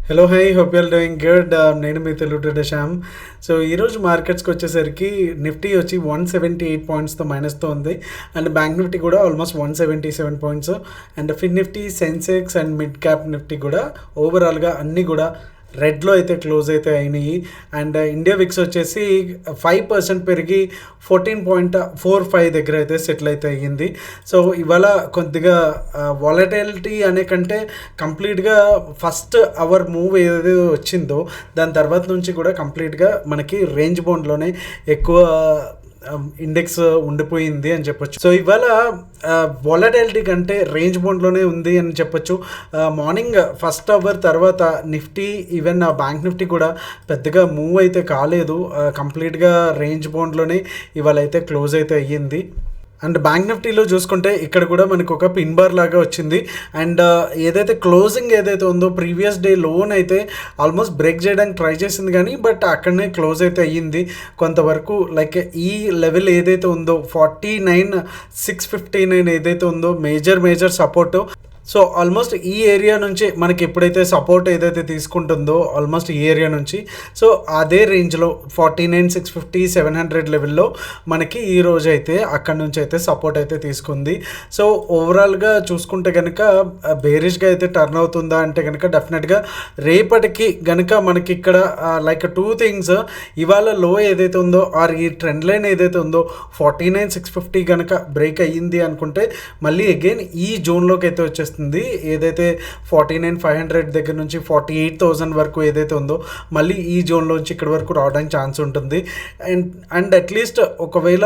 Hello hi hope you're doing good. నేను మీ Telugu Shyam. So ఈరోజు మార్కెట్స్కి వచ్చేసరికి నిఫ్టీ వచ్చి 178 పాయింట్స్తో మైనస్తో ఉంది. అండ్ బ్యాంక్ నిఫ్టీ కూడా almost 177 points. And Fin Nifty, Sensex and mid cap Nifty కూడా ఓవరాల్గా అన్నీ కూడా రెడ్లో అయితే క్లోజ్ అయితే అయినాయి. అండ్ ఇండియా విక్స్ వచ్చేసి 5% పెరిగి 14.45 దగ్గర అయితే సెటిల్ అయితే అయ్యింది. సో ఇవాళ కొద్దిగా వాలటైలిటీ అనే కంటే కంప్లీట్గా ఫస్ట్ అవర్ మూవ్ ఏదైతే వచ్చిందో దాని తర్వాత నుంచి కూడా కంప్లీట్గా మనకి రేంజ్ బౌండ్లోనే ఎక్కువ ఇండెక్స్ ఉండిపోయింది అని చెప్పొచ్చు. సో ఇవాళ వాలటైలిటీ కంటే రేంజ్ బౌండ్లోనే ఉంది అని చెప్పొచ్చు. మార్నింగ్ ఫస్ట్ అవర్ తర్వాత నిఫ్టీ ఈవెన్ బ్యాంక్ నిఫ్టీ కూడా పెద్దగా మూవ్ అయితే కాలేదు. కంప్లీట్గా రేంజ్ బౌండ్లోనే ఇవాళ అయితే క్లోజ్ అయితే అయ్యింది. అండ్ బ్యాంక్ నిఫ్టీలో చూసుకుంటే ఇక్కడ కూడా మనకు ఒక పిన్ బార్ లాగా వచ్చింది. అండ్ ఏదైతే క్లోజింగ్ ఏదైతే ఉందో ప్రీవియస్ డే లోన్ అయితే ఆల్మోస్ట్ బ్రేక్ చేయడానికి ట్రై చేసింది, కానీ బట్ అక్కడనే క్లోజ్ అయితే అయ్యింది కొంతవరకు. లైక్ ఈ లెవెల్ ఏదైతే ఉందో 49,659 ఏదైతే ఉందో మేజర్ సపోర్టు. సో ఆల్మోస్ట్ ఈ ఏరియా నుంచి మనకి ఎప్పుడైతే సపోర్ట్ ఏదైతే తీసుకుంటుందో ఆల్మోస్ట్ ఈ ఏరియా నుంచి, సో అదే రేంజ్లో 49,650, 700 లెవెల్లో మనకి ఈ రోజు అయితే అక్కడ నుంచి అయితే సపోర్ట్ అయితే తీసుకుంది. సో ఓవరాల్గా చూసుకుంటే కనుక బేరిష్గా అయితే టర్న్ అవుతుందా అంటే కనుక డెఫినెట్గా రేపటికి కనుక మనకి ఇక్కడ లైక్ టూ థింగ్స్, ఇవాళ లో ఏదైతే ఉందో ఆర్ ఈ ట్రెండ్ లైన్ ఏదైతే ఉందో 49,650 కనుక బ్రేక్ అయ్యింది అనుకుంటే మళ్ళీ అగైన్ ఈ జోన్లోకి అయితే వచ్చేస్తుంది. ఏదైతే 49,500 దగ్గర నుంచి 48,000 వరకు ఏదైతే ఉందో మళ్ళీ ఈ జోన్లోంచి ఇక్కడ వరకు రావడానికి ఛాన్స్ ఉంటుంది. అండ్ అట్లీస్ట్ ఒకవేళ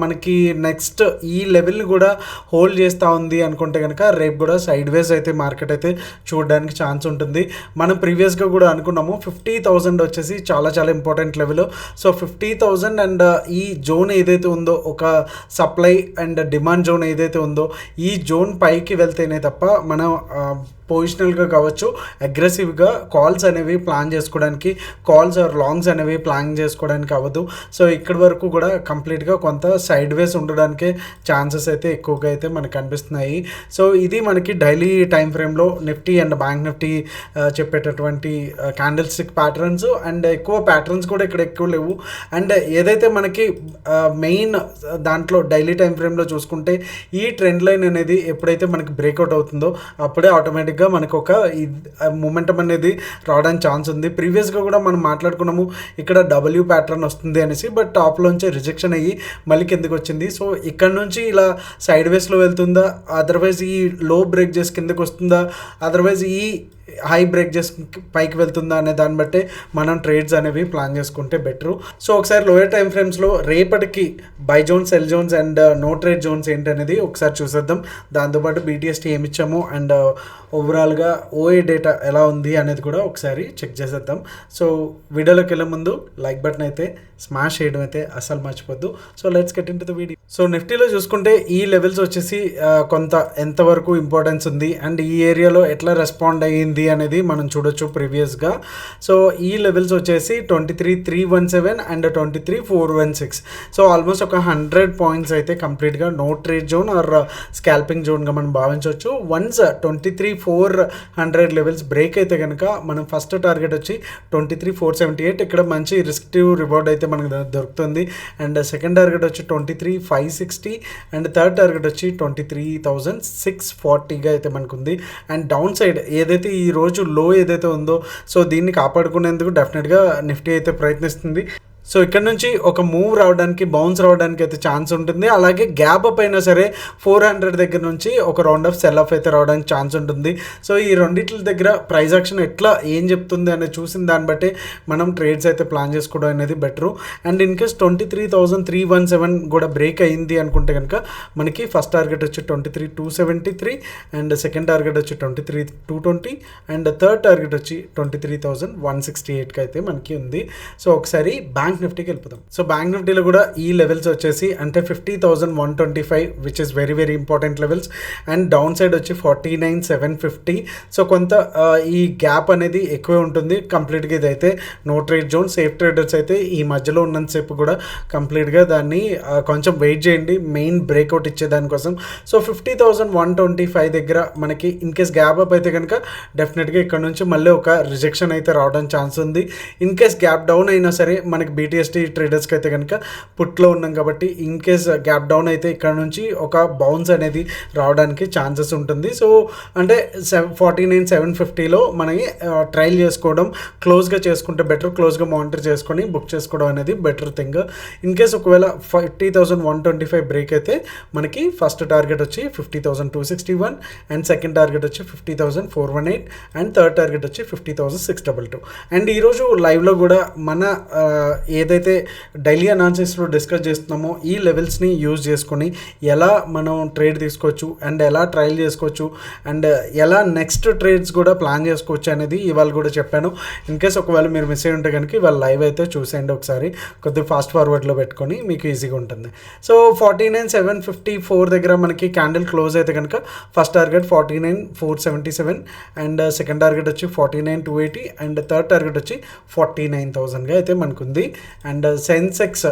మనకి నెక్స్ట్ ఈ లెవెల్ని కూడా హోల్డ్ చేస్తూ ఉంది అనుకుంటే కనుక రేపు కూడా సైడ్ వేస్ అయితే మార్కెట్ అయితే చూడడానికి ఛాన్స్ ఉంటుంది. మనం ప్రీవియస్గా కూడా అనుకున్నాము 50,000 వచ్చేసి చాలా ఇంపార్టెంట్ లెవెల్. సో 50,000 అండ్ ఈ జోన్ ఏదైతే ఉందో ఒక సప్లై అండ్ డిమాండ్ జోన్ ఏదైతే ఉందో ఈ జోన్ పైకి వెళ్తేనే తప్ప మనం పొజిషనల్గా కావచ్చు అగ్రెసివ్గా కాల్స్ అనేవి ప్లాన్ చేసుకోవడానికి, కాల్స్ ఆర్ లాంగ్స్ అనేవి ప్లాన్ చేసుకోవడానికి అవ్వదు. సో ఇక్కడి వరకు కూడా కంప్లీట్గా కొంత సైడ్ వేస్ ఉండడానికే ఛాన్సెస్ అయితే ఎక్కువగా అయితే మనకు కనిపిస్తున్నాయి. సో ఇది మనకి డైలీ టైం ఫ్రేమ్లో నిఫ్టీ అండ్ బ్యాంక్ నిఫ్టీ చెప్పేటటువంటి క్యాండిల్ స్టిక్ ప్యాటర్న్స్. అండ్ ఎక్కువ ప్యాటర్న్స్ కూడా ఇక్కడ ఎక్కువ లేవు. అండ్ ఏదైతే మనకి మెయిన్ దాంట్లో డైలీ టైం ఫ్రేమ్లో చూసుకుంటే ఈ ట్రెండ్ లైన్ అనేది ఎప్పుడైతే మనకి బ్రేక్అవుట్ అవుతుందో అప్పుడే ఆటోమేటిక్గా మనకు ఒక మూమెంటం అనేది రావడానికి ఛాన్స్ ఉంది. ప్రీవియస్గా కూడా మనం మాట్లాడుకున్నాము ఇక్కడ డబ్ల్యూ ప్యాటర్న్ వస్తుంది అనేసి, బట్ టాప్లోంచి రిజెక్షన్ అయ్యి మళ్ళీ కిందకి వచ్చింది. సో ఇక్కడ నుంచి ఇలా సైడ్ వేస్లో వెళ్తుందా, అదర్వైజ్ ఈ లో బ్రేక్ చేసి కిందకి వస్తుందా, అదర్వైజ్ ఈ హై బ్రేక్ చేసి పైకి వెళ్తుందా అనే దాన్ని బట్టే మనం ట్రేడ్స్ అనేవి ప్లాన్ చేసుకుంటే బెటరు. సో ఒకసారి లోయర్ టైం ఫ్రేమ్స్లో రేపటికి buy zones, sell zones and no trade zones ఏంటనేది ఒకసారి చూసేద్దాం. దాంతోపాటు BTST ఏమి ఇచ్చాము అండ్ ఓవరాల్గా OA డేటా ఎలా ఉంది అనేది కూడా ఒకసారి చెక్ చేసేద్దాం. సో వీడియోలోకి వెళ్ళే ముందు లైక్ బటన్ అయితే స్మాష్ చేయడం అయితే అసలు మర్చిపోద్దు. So let's get into the video. So నిఫ్టీలో చూసుకుంటే ఈ లెవెల్స్ వచ్చేసి కొంత ఎంతవరకు ఇంపార్టెన్స్ ఉంది అండ్ ఈ ఏరియాలో ఎట్లా రెస్పాండ్ అయ్యింది అనేది మనం చూడొచ్చు ప్రీవియస్గా. సో ఈ లెవెల్స్ వచ్చేసి 23,317 అండ్ 23,416. సో ఆల్మోస్ట్ ఒక 100 పాయింట్స్ అయితే కంప్లీట్గా no trade zone or scalping జోన్గా మనం భావించవచ్చు. వన్స్ 23,400 లెవెల్స్ బ్రేక్ అయితే కనుక మనం ఫస్ట్ టార్గెట్ వచ్చి 23,478. ఇక్కడ మంచి రిస్క్టివ్ రివార్డ్ అయితే మనకు దొరుకుతుంది. అండ్ సెకండ్ టార్గెట్ వచ్చి 23,560 అండ్ థర్డ్ టార్గెట్ వచ్చి 23,640గా అయితే మనకు ఉంది. అండ్ డౌన్ సైడ్ ఏదైతే ఈ రోజు లో ఏదైతే ఉందో సో దీన్ని కాపాడుకునేందుకు డెఫినెట్గా నిఫ్టీ అయితే ప్రయత్నిస్తుంది. సో ఇక్కడ నుంచి ఒక మూవ్ రావడానికి, బౌన్స్ రావడానికి అయితే ఛాన్స్ ఉంటుంది. అలాగే గ్యాప్ అప్ అయినా సరే 400 దగ్గర నుంచి ఒక రౌండ్ ఆఫ్ సెల్ ఆఫ్ అయితే రావడానికి ఛాన్స్ ఉంటుంది. సో ఈ రెండిట్ల దగ్గర ప్రైస్ యాక్షన్ ఎట్లా ఏం చెప్తుంది అనేది చూసిన దాన్ని బట్టి మనం ట్రేడ్స్ అయితే ప్లాన్ చేసుకోవడం అనేది బెటరు. అండ్ ఇన్ కేస్ 23,317 కూడా బ్రేక్ అయింది అనుకుంటే కనుక మనకి ఫస్ట్ టార్గెట్ వచ్చి 23,273 అండ్ సెకండ్ టార్గెట్ వచ్చి 23,220 అండ్ థర్డ్ టార్గెట్ వచ్చి 23,168కి అయితే మనకి ఉంది. సో ఒకసారి బ్యాంక్ బ్యాంక్ నిఫ్టీకి వెళ్ళిపోతాం. సో బ్యాంక్ నిఫ్టీలో కూడా ఈ లెవెల్స్ వచ్చేసి అంటే 50,125 which is very very important levels and down side వచ్చి 49,750. సో కొంత ఈ గ్యాప్ అనేది ఎక్కువే ఉంటుంది. కంప్లీట్గా ఇదైతే no trade zone. Safe traders అయితే ఈ మధ్యలో ఉన్నంతసేపు కూడా కంప్లీట్గా దాన్ని కొంచెం వెయిట్ చేయండి మెయిన్ బ్రేక్అవుట్ ఇచ్చే దానికోసం. సో 50,125 దగ్గర మనకి ఇన్ కేస్ గ్యాప్ అప్ అయితే కనుక డెఫినెట్గా ఇక్కడ నుంచి మళ్ళీ ఒక రిజెక్షన్ అయితే రావడం ఛాన్స్ ఉంది. ఇన్ కేస్ గ్యాప్ డౌన్ అయినా సరే మనకి BTST ట్రేడర్స్కి అయితే కనుక పుట్లో ఉన్నాం కాబట్టి ఇన్ కేస్ గ్యాప్ డౌన్ అయితే ఇక్కడ నుంచి ఒక బౌన్స్ అనేది రావడానికి ఛాన్సెస్ ఉంటుంది. సో అంటే 49,750లో మనకి ట్రయల్ చేసుకోవడం క్లోజ్గా చేసుకుంటే బెటర్. క్లోజ్గా మానిటర్ చేసుకొని బుక్ చేసుకోవడం అనేది బెటర్ థింగ్. ఇన్ కేస్ ఒకవేళ 50,125 బ్రేక్ అయితే మనకి ఫస్ట్ టార్గెట్ వచ్చి 50,261 అండ్ సెకండ్ టార్గెట్ వచ్చి 50,418 అండ్ థర్డ్ టార్గెట్ వచ్చి 50,622. అండ్ ఈరోజు లైవ్లో కూడా మన ఏదైతే డైలీ అనాలిసిస్లో డిస్కస్ చేస్తున్నామో ఈ లెవెల్స్ని యూజ్ చేసుకొని ఎలా మనం ట్రేడ్ తీసుకోవచ్చు అండ్ ఎలా ట్రయల్ చేసుకోవచ్చు అండ్ ఎలా నెక్స్ట్ ట్రేడ్స్ కూడా ప్లాన్ చేసుకోవచ్చు అనేది ఇవాళ కూడా చెప్పాను. ఇన్ కేస్ ఒకవేళ మీరు మిస్ అయ్యి ఉంటే కనుక ఇవాళ లైవ్ అయితే చూసేయండి ఒకసారి, కొద్దిగా ఫాస్ట్ ఫార్వర్డ్లో పెట్టుకొని మీకు ఈజీగా ఉంటుంది. సో 49,754 దగ్గర మనకి క్యాండిల్ క్లోజ్ అయితే కనుక first target 49,477 and second target వచ్చి 49,280 అండ్ థర్డ్ టార్గెట్ వచ్చి 49,000గా అయితే మనకు ఉంది. And Sensex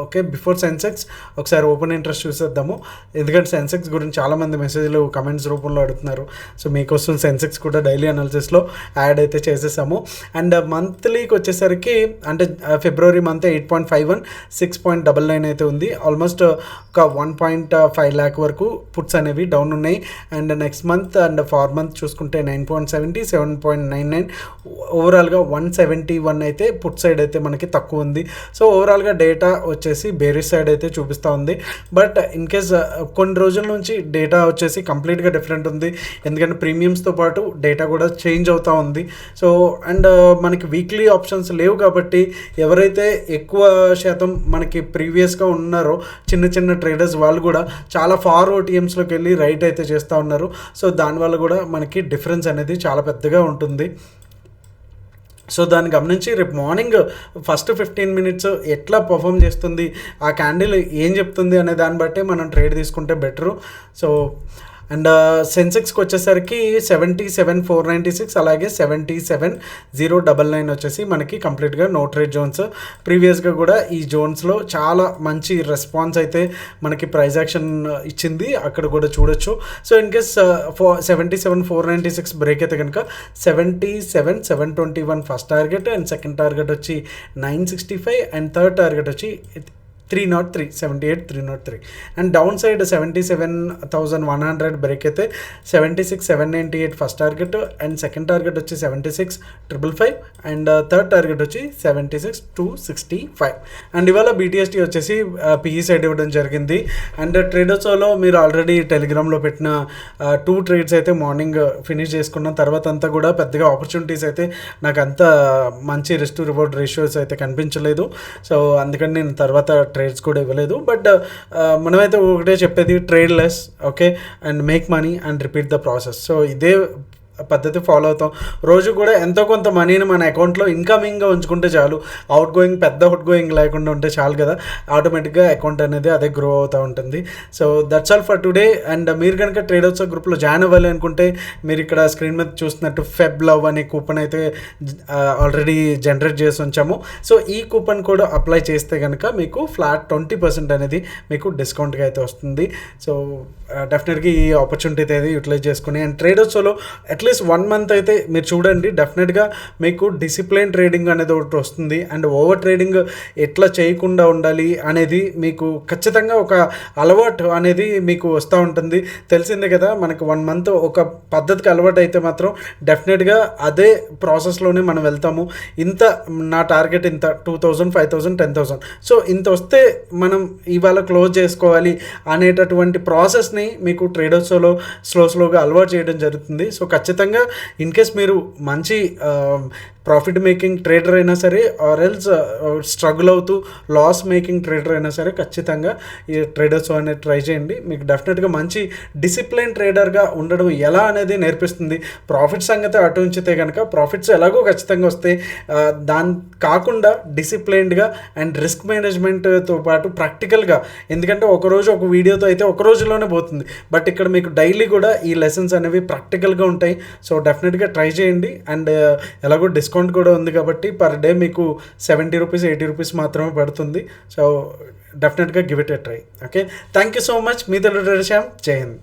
okay, before Sensex ఒకసారి ఓపెన్ ఇంట్రెస్ట్ చూసేద్దాము. ఎందుకంటే సెన్సెక్స్ గురించి చాలామంది మెసేజ్లు కమెంట్స్ రూపంలో అడుగుతున్నారు. సో మీకోసం సెన్సెక్స్ కూడా డైలీ అనాలిసిస్లో యాడ్ అయితే చేసేసాము. అండ్ మంత్లీకి వచ్చేసరికి అంటే ఫిబ్రవరి మంత్ 8.51 6.99 అయితే ఉంది. ఆల్మోస్ట్ ఒక 1.5 lakh వరకు పుట్స్ అనేవి డౌన్ ఉన్నాయి. And next month and far month చూసుకుంటే 9.70 7.99 ఓవరాల్గా 171 అయితే పుట్ సైడ్ అయితే మనకి తక్కువ ఉంది. సో ఓవరాల్గా డేటా వచ్చేసి బేరిష్ సైడ్ అయితే చూపిస్తూ ఉంది. బట్ ఇన్ కేస్ కొన్ని రోజుల నుంచి డేటా వచ్చేసి కంప్లీట్గా డిఫరెంట్ ఉంది. ఎందుకంటే ప్రీమియమ్స్తో పాటు డేటా కూడా చేంజ్ అవుతూ ఉంది. సో అండ్ మనకి వీక్లీ ఆప్షన్స్ లేవు కాబట్టి ఎవరైతే ఎక్కువ శాతం మనకి ప్రీవియస్గా ఉన్నారో చిన్న చిన్న ట్రేడర్స్ వాళ్ళు కూడా చాలా ఫార్ OTMస్లోకి వెళ్ళి రైట్ అయితే చేస్తూ ఉన్నారు. సో దానివల్ల కూడా మనకి డిఫరెన్స్ అనేది చాలా పెద్దగా ఉంటుంది. సో దాన్ని గమనించి రేపు మార్నింగ్ ఫస్ట్ 15 minutes ఎట్లా పర్ఫామ్ చేస్తుంది, ఆ క్యాండిల్ ఏం చెప్తుంది అనే దాన్ని బట్టి మనం ట్రేడ్ తీసుకుంటే బెటరు. సో అండ్ సెన్సెక్స్కి వచ్చేసరికి 77,496 అలాగే 77,099 వచ్చేసి మనకి కంప్లీట్గా నో ట్రేడ్ జోన్స్. ప్రీవియస్గా కూడా ఈ జోన్స్లో చాలా మంచి రెస్పాన్స్ అయితే మనకి ప్రైస్ యాక్షన్ ఇచ్చింది, అక్కడ కూడా చూడొచ్చు. సో ఇన్ కేస్ 77,496 బ్రేక్ అయితే కనుక 77,721 first target and second target వచ్చి 965 అండ్ థర్డ్ టార్గెట్ వచ్చి 303 అండ్ డౌన్ సైడ్ 77,100 బ్రేక్ అయితే 76,798 first target and second target వచ్చి 76,555 అండ్ థర్డ్ టార్గెట్ వచ్చి 76,265. అండ్ ఇవాళ BTST వచ్చేసి PE సైడ్ ఇవ్వడం జరిగింది. అండ్ ట్రేడర్స్లో మీరు ఆల్రెడీ టెలిగ్రామ్లో పెట్టిన 2 ట్రేడ్స్ అయితే మార్నింగ్ ఫినిష్ చేసుకున్న తర్వాత అంతా కూడా పెద్దగా ఆపర్చునిటీస్ అయితే నాకు అంత మంచి రిస్క్ టు రివార్డ్ రేషియోస్ అయితే కనిపించలేదు. సో అందుకని నేను తర్వాత ట్రేడ్స్ కూడా ఇవ్వలేదు. బట్ మనమైతే ఒకటే చెప్పేది, trade less okay and make money and repeat the process. So ఇదే పద్ధతి ఫాలో అవుతాం. రోజు కూడా ఎంతో కొంత మనీని మన అకౌంట్లో ఇన్కమింగ్గా ఉంచుకుంటే చాలు, పెద్ద అవుట్ గోయింగ్ లేకుండా ఉంటే చాలు కదా, ఆటోమేటిక్గా అకౌంట్ అనేది అదే గ్రో అవుతూ ఉంటుంది. So that's all for today. And మీరు కనుక ట్రేడర్స్ గ్రూప్లో జాయిన్ అవ్వాలి అనుకుంటే మీరు ఇక్కడ స్క్రీన్ మీద చూస్తున్నట్టు ఫెబ్ లవ్ అనే కూపన్ అయితే ఆల్రెడీ జనరేట్ చేసి ఉంచాము. సో ఈ కూపన్ కోడ్ అప్లై చేస్తే కనుక మీకు ఫ్లాట్ 20% అనేది మీకు డిస్కౌంట్గా అయితే వస్తుంది. సో డెఫినెట్గా ఈ ఆపర్చునిటీ అయితే యూటిలైజ్ చేసుకుని అండ్ ట్రేడర్స్లో అట్లీస్ట్ 1 month అయితే మీరు చూడండి, డెఫినెట్గా మీకు డిసిప్లిన్ ట్రేడింగ్ అనేది ఒకటి వస్తుంది. అండ్ ఓవర్ ట్రేడింగ్ ఎట్లా చేయకుండా ఉండాలి అనేది మీకు ఖచ్చితంగా ఒక అలవాటు అనేది మీకు వస్తూ ఉంటుంది. తెలిసిందే కదా, మనకు 1 month ఒక పద్ధతికి అలవాటు అయితే మాత్రం డెఫినెట్గా అదే ప్రాసెస్లోనే మనం వెళ్తాము. ఇంత నా టార్గెట్ ఇంత 2,000 5,000 10,000 సో ఇంత వస్తే మనం ఇవాళ క్లోజ్ చేసుకోవాలి అనేటటువంటి ప్రాసెస్ని మీకు ట్రేడర్స్లో స్లోగా అలవాటు చేయడం జరుగుతుంది. సో ఖచ్చితంగా ఇన్ కేస్ మీరు మంచి ప్రాఫిట్ మేకింగ్ ట్రేడర్ అయినా సరే ఆర్ ఎల్స్ స్ట్రగుల్ అవుతూ లాస్ మేకింగ్ ట్రేడర్ అయినా సరే ఖచ్చితంగా ఈ ట్రేడర్స్ అనేది ట్రై చేయండి. మీకు డెఫినెట్గా మంచి డిసిప్లిన్ ట్రేడర్గా ఉండడం ఎలా అనేది నేర్పిస్తుంది. ప్రాఫిట్ సంగతి అటు ఉంచితే కనుక ప్రాఫిట్స్ ఎలాగో ఖచ్చితంగా వస్తాయి. దాని కాకుండా డిసిప్లైన్డ్గా అండ్ రిస్క్ మేనేజ్మెంట్తో పాటు ప్రాక్టికల్గా, ఎందుకంటే ఒకరోజు ఒక వీడియోతో అయితే ఒక రోజులోనే పోతుంది, బట్ ఇక్కడ మీకు డైలీ కూడా ఈ లెసన్స్ అనేవి ప్రాక్టికల్గా ఉంటాయి. సో డెఫినెట్గా ట్రై చేయండి. అండ్ ఎలాగో డిస్కౌంట్ కూడా ఉంది కాబట్టి పర్ డే మీకు 70 రూపీస్ 80 రూపీస్ మాత్రమే పడుతుంది. సో డెఫినెట్గా give it a try. Okay, thank you so much. మీ తెలుగు శ్యామ్. జై హింద్.